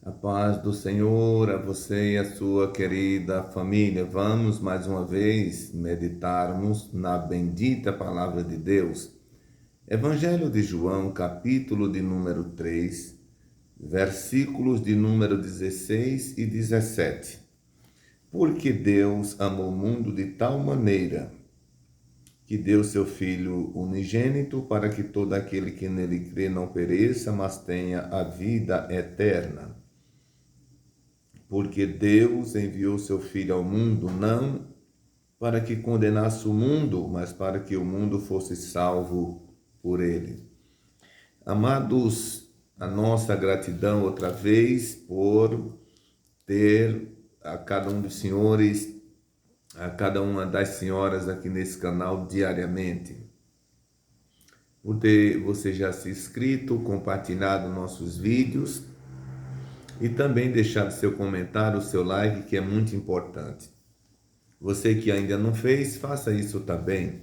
A paz do Senhor a você e a sua querida família. Vamos mais uma vez meditarmos na bendita palavra de Deus. Evangelho de João, capítulo de número 3, versículos de número 16 e 17. Porque Deus amou o mundo de tal maneira que deu seu Filho unigênito para que todo aquele que nele crê não pereça, mas tenha a vida eterna. Porque Deus enviou seu Filho ao mundo não para que condenasse o mundo, mas para que o mundo fosse salvo por ele. Amados, a nossa gratidão outra vez por ter a cada um dos senhores, a cada uma das senhoras aqui nesse canal diariamente. Por ter você já se inscrito, compartilhado nossos vídeos e também deixado seu comentário, seu like, que é muito importante. Você que ainda não fez, faça isso também.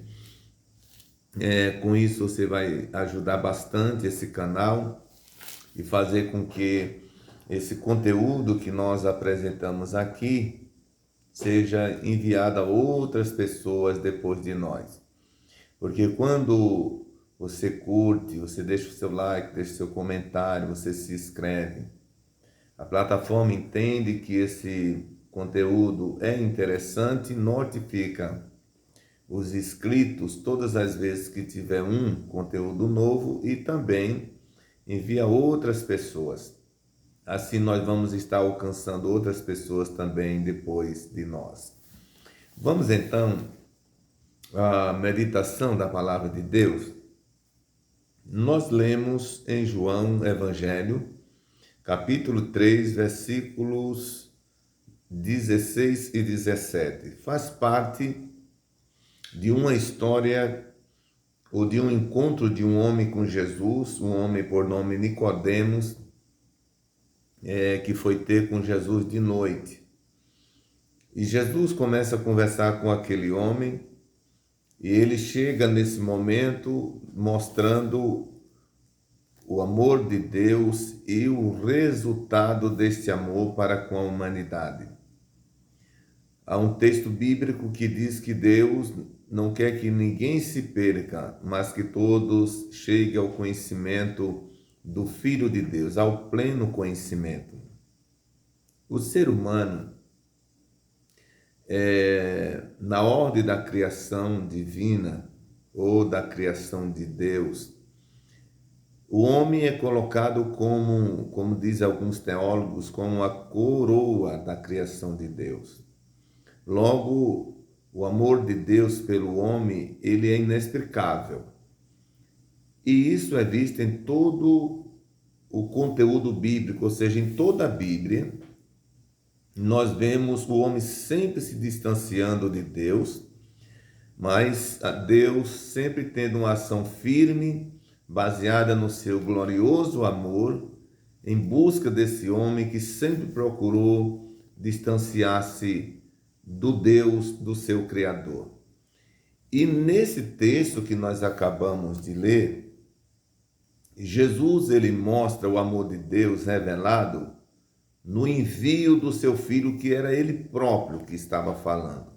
Com isso você vai ajudar bastante esse canal e fazer com que esse conteúdo que nós apresentamos aqui seja enviado a outras pessoas depois de nós. Porque quando você curte, você deixa o seu like, deixa o seu comentário, você se inscreve, a plataforma entende que esse conteúdo é interessante, notifica os inscritos todas as vezes que tiver um conteúdo novo e também envia outras pessoas. Assim nós vamos estar alcançando outras pessoas também depois de nós. Vamos então à meditação da palavra de Deus. Nós lemos em João Evangelho, capítulo 3, versículos 16 e 17. Faz parte de uma história ou de um encontro de um homem com Jesus, um homem por nome Nicodemos, que foi ter com Jesus de noite. E Jesus começa a conversar com aquele homem e ele chega nesse momento mostrando o amor de Deus e o resultado deste amor para com a humanidade. Há um texto bíblico que diz que Deus não quer que ninguém se perca, mas que todos cheguem ao conhecimento do Filho de Deus, ao pleno conhecimento. O ser humano, na ordem da criação divina ou da criação de Deus, o homem é colocado como dizem alguns teólogos, como a coroa da criação de Deus. Logo, o amor de Deus pelo homem, ele é inexplicável. E isso é visto em todo o conteúdo bíblico, ou seja, em toda a Bíblia, nós vemos o homem sempre se distanciando de Deus, mas a Deus sempre tendo uma ação firme, baseada no seu glorioso amor, em busca desse homem que sempre procurou distanciar-se do Deus, do seu Criador. E nesse texto que nós acabamos de ler, Jesus ele mostra o amor de Deus revelado no envio do seu Filho, que era ele próprio que estava falando.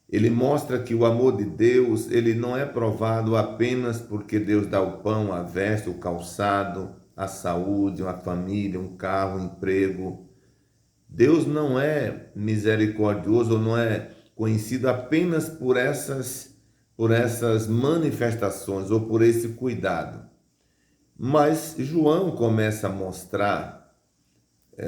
Ele mostra que o amor de Deus ele não é provado apenas porque Deus dá o pão, a veste, o calçado, a saúde, uma família, um carro, um emprego. Deus não é misericordioso, não é conhecido apenas por essas manifestações ou por esse cuidado. Mas João começa a mostrar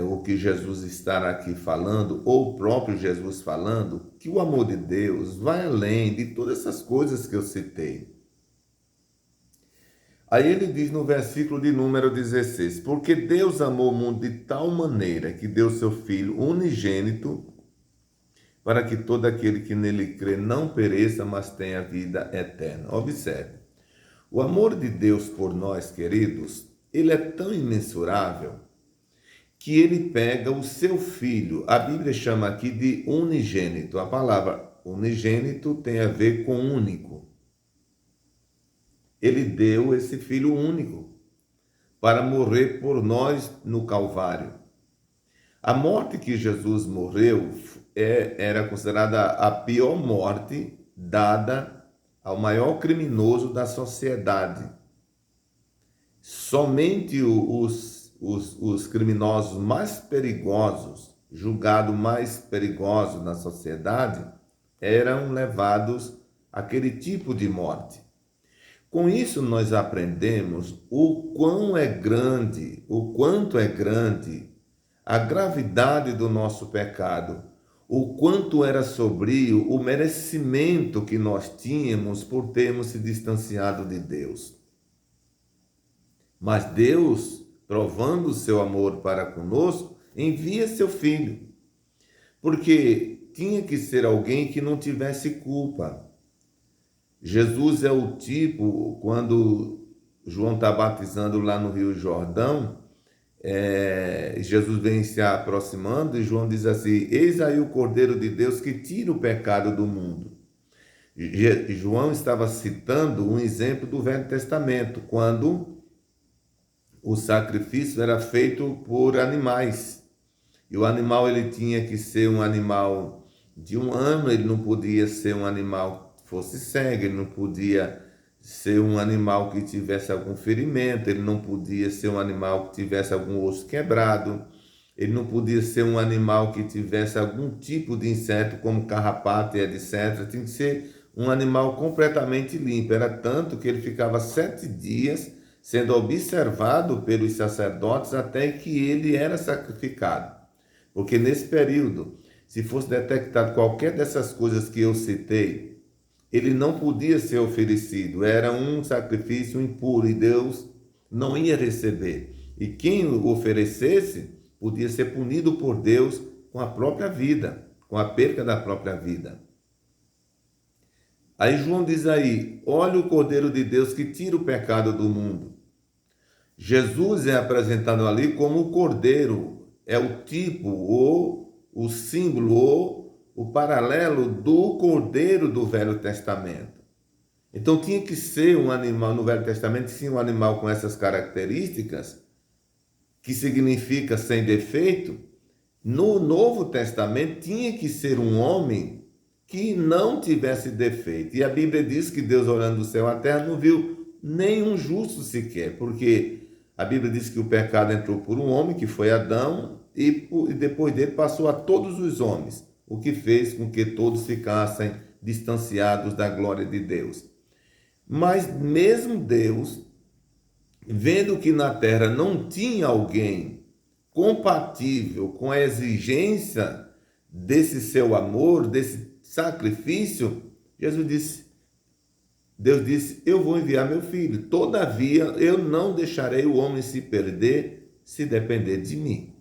o que Jesus está aqui falando, ou o próprio Jesus falando, que o amor de Deus vai além de todas essas coisas que eu citei. Aí ele diz no versículo de número 16, porque Deus amou o mundo de tal maneira que deu seu Filho unigênito para que todo aquele que nele crê não pereça, mas tenha vida eterna. Observe, o amor de Deus por nós, queridos, ele é tão imensurável que ele pega o seu Filho. A Bíblia chama aqui de unigênito. A palavra unigênito tem a ver com único. Ele deu esse Filho único para morrer por nós no Calvário. A morte que Jesus morreu era considerada a pior morte dada ao maior criminoso da sociedade. Somente os criminosos mais perigosos, julgados mais perigosos na sociedade, eram levados àquele tipo de morte. Com isso nós aprendemos o quanto é grande a gravidade do nosso pecado, o quanto era sombrio o merecimento que nós tínhamos por termos se distanciado de Deus. Mas Deus, provando o seu amor para conosco, envia seu Filho, porque tinha que ser alguém que não tivesse culpa. Jesus é o tipo, quando João está batizando lá no Rio Jordão, Jesus vem se aproximando e João diz assim: eis aí o Cordeiro de Deus que tira o pecado do mundo. João estava citando um exemplo do Velho Testamento, quando o sacrifício era feito por animais. E o animal ele tinha que ser um animal de um ano, ele não podia ser um animal que fosse cego, ele não podia ser um animal que tivesse algum ferimento, ele não podia ser um animal que tivesse algum osso quebrado, ele não podia ser um animal que tivesse algum tipo de inseto, como carrapato e etc. Tinha que ser um animal completamente limpo. Era tanto que ele ficava 7 dias sendo observado pelos sacerdotes até que ele era sacrificado. Porque nesse período, se fosse detectado qualquer dessas coisas que eu citei, ele não podia ser oferecido, era um sacrifício impuro e Deus não ia receber. E quem o oferecesse podia ser punido por Deus com a própria vida, com a perca da própria vida. Aí João diz aí: olha o Cordeiro de Deus que tira o pecado do mundo. Jesus é apresentado ali como o Cordeiro, é o tipo, ou o símbolo, ou o paralelo do Cordeiro do Velho Testamento. Então tinha que ser um animal, no Velho Testamento, sim, um animal com essas características, que significa sem defeito. No Novo Testamento tinha que ser um homem que não tivesse defeito. E a Bíblia diz que Deus, olhando do céu à terra, não viu nenhum justo sequer, porque a Bíblia diz que o pecado entrou por um homem, que foi Adão, e depois dele passou a todos os homens, o que fez com que todos ficassem distanciados da glória de Deus. Mas mesmo Deus, vendo que na terra não tinha alguém compatível com a exigência desse seu amor, desse sacrifício, Deus disse: eu vou enviar meu filho, todavia eu não deixarei o homem se perder se depender de mim.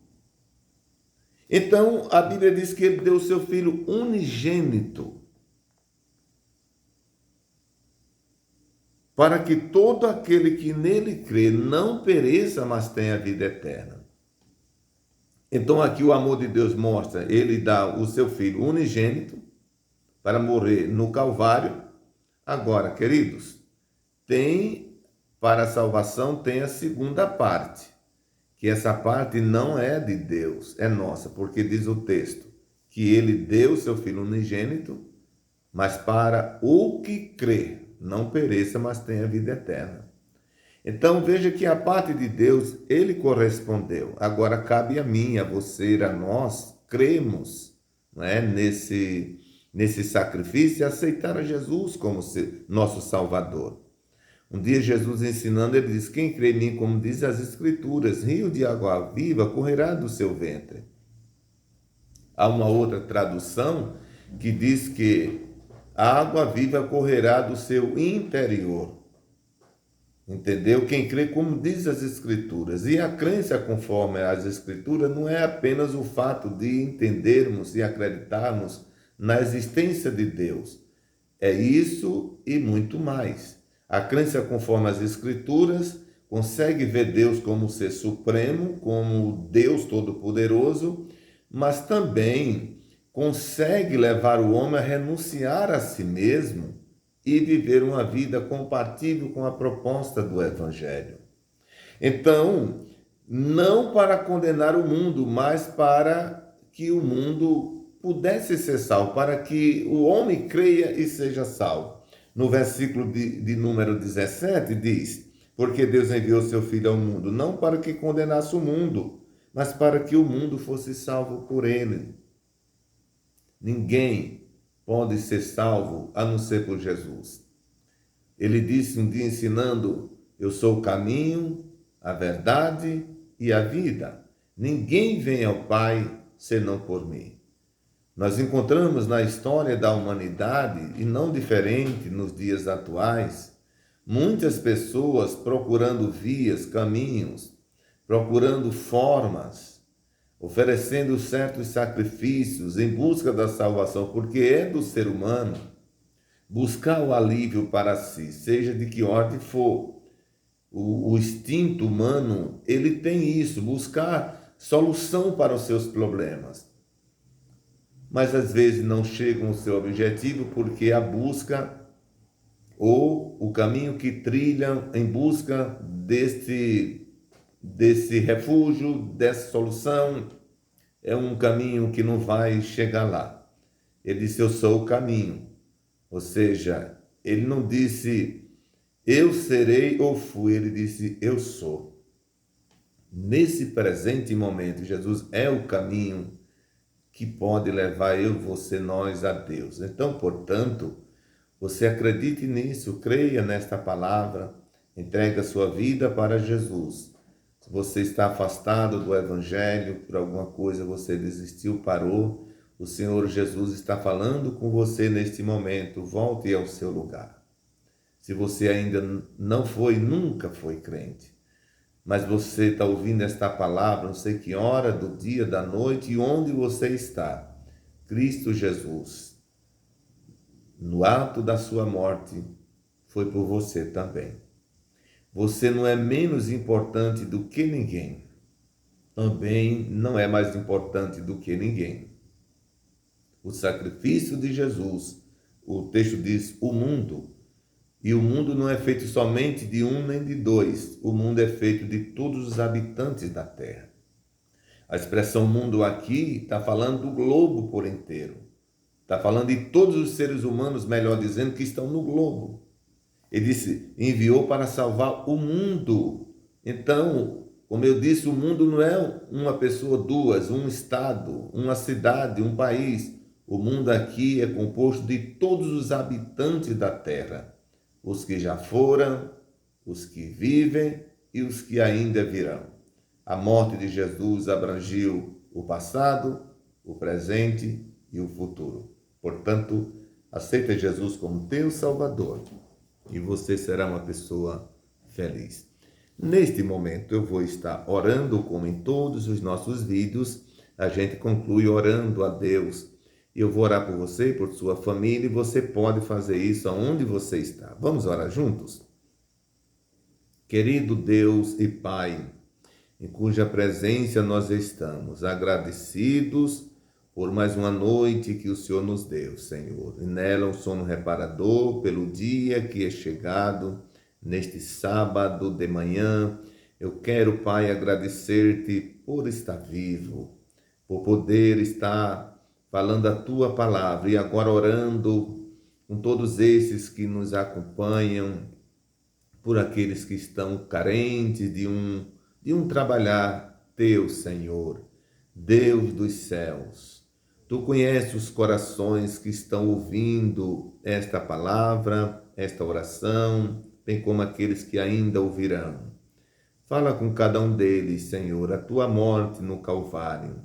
Então a Bíblia diz que ele deu o seu filho unigênito, para que todo aquele que nele crê não pereça, mas tenha vida eterna. Então aqui o amor de Deus mostra, ele dá o seu filho unigênito para morrer no Calvário. Agora, queridos, para a salvação tem a segunda parte, que essa parte não é de Deus, é nossa, porque diz o texto que ele deu o seu filho unigênito, mas para o que crê não pereça, mas tenha vida eterna. Então veja que a parte de Deus, ele correspondeu. Agora cabe a mim, a você, a nós, cremos, não é, nesse sacrifício e aceitar a Jesus como nosso Salvador. Um dia Jesus ensinando, ele diz: quem crê em mim, como diz as Escrituras, rio de água viva correrá do seu ventre. Há uma outra tradução que diz que a água viva correrá do seu interior. Entendeu? Quem crê, como diz as Escrituras. E a crença conforme as Escrituras não é apenas o fato de entendermos e acreditarmos na existência de Deus. É isso e muito mais. A crença conforme as Escrituras consegue ver Deus como ser supremo, como Deus todo-poderoso, mas também consegue levar o homem a renunciar a si mesmo e viver uma vida compatível com a proposta do Evangelho. Então, não para condenar o mundo, mas para que o mundo pudesse ser salvo, para que o homem creia e seja salvo. No versículo de número 17 diz: porque Deus enviou seu Filho ao mundo, não para que condenasse o mundo, mas para que o mundo fosse salvo por ele. Ninguém pode ser salvo a não ser por Jesus. Ele disse um dia ensinando: eu sou o caminho, a verdade e a vida. Ninguém vem ao Pai senão por mim. Nós encontramos na história da humanidade, e não diferente nos dias atuais, muitas pessoas procurando vias, caminhos, procurando formas, oferecendo certos sacrifícios em busca da salvação, porque é do ser humano buscar o alívio para si, seja de que ordem for. O instinto humano, ele tem isso, buscar solução para os seus problemas. Mas às vezes não chegam ao seu objetivo porque a busca ou o caminho que trilham em busca desse refúgio, dessa solução, é um caminho que não vai chegar lá. Ele disse: eu sou o caminho. Ou seja, ele não disse eu serei ou fui, ele disse eu sou. Nesse presente momento, Jesus é o caminho que pode levar eu, você, nós a Deus. Então, portanto, você acredite nisso, creia nesta palavra, entregue a sua vida para Jesus. Se você está afastado do Evangelho, por alguma coisa você desistiu, parou, o Senhor Jesus está falando com você neste momento, volte ao seu lugar. Se você ainda não foi, nunca foi crente, mas você está ouvindo esta palavra, não sei que hora do dia, da noite e onde você está, Cristo Jesus, no ato da sua morte, foi por você também. Você não é menos importante do que ninguém, também não é mais importante do que ninguém. O sacrifício de Jesus, o texto diz, o mundo, e o mundo não é feito somente de um nem de dois, o mundo é feito de todos os habitantes da terra. A expressão mundo aqui está falando do globo por inteiro. Está falando de todos os seres humanos, melhor dizendo, que estão no globo. Ele disse, enviou para salvar o mundo. Então, como eu disse, o mundo não é uma pessoa, duas, um estado, uma cidade, um país. O mundo aqui é composto de todos os habitantes da terra. Os que já foram, os que vivem e os que ainda virão. A morte de Jesus abrangiu o passado, o presente e o futuro. Portanto, aceita Jesus como teu Salvador e você será uma pessoa feliz. Neste momento eu vou estar orando, como em todos os nossos vídeos, a gente conclui orando a Deus. Eu vou orar por você, por sua família, e você pode fazer isso aonde você está. Vamos orar juntos? Querido Deus e Pai, em cuja presença nós estamos, agradecidos por mais uma noite que o Senhor nos deu, Senhor. E nela um sono reparador pelo dia que é chegado, neste sábado de manhã. Eu quero, Pai, agradecer-te por estar vivo, por poder estar falando a tua palavra e agora orando com todos esses que nos acompanham, por aqueles que estão carentes de um trabalhar teu, Senhor, Deus dos céus. Tu conheces os corações que estão ouvindo esta palavra, esta oração, bem como aqueles que ainda ouvirão. Fala com cada um deles, Senhor, a tua morte no Calvário.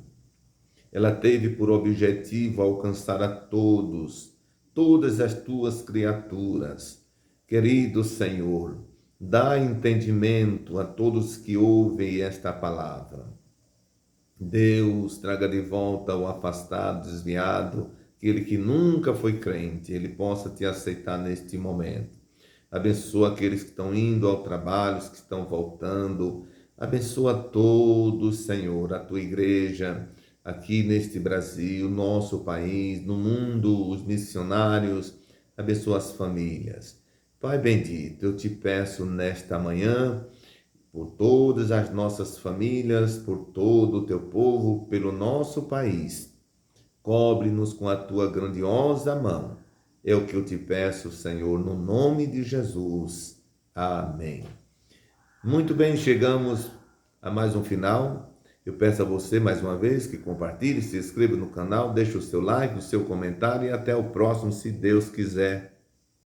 Ela teve por objetivo alcançar a todos, todas as tuas criaturas. Querido Senhor, dá entendimento a todos que ouvem esta palavra. Deus, traga de volta o afastado, desviado, aquele que nunca foi crente, ele possa te aceitar neste momento. Abençoa aqueles que estão indo ao trabalho, os que estão voltando. Abençoa todos, Senhor, a tua igreja, aqui neste Brasil, nosso país, no mundo, os missionários, abençoa as famílias. Pai bendito, eu te peço nesta manhã, por todas as nossas famílias, por todo o teu povo, pelo nosso país. Cobre-nos com a tua grandiosa mão. É o que eu te peço, Senhor, no nome de Jesus. Amém. Muito bem, chegamos a mais um final. Eu peço a você, mais uma vez, que compartilhe, se inscreva no canal, deixe o seu like, o seu comentário e até o próximo, se Deus quiser.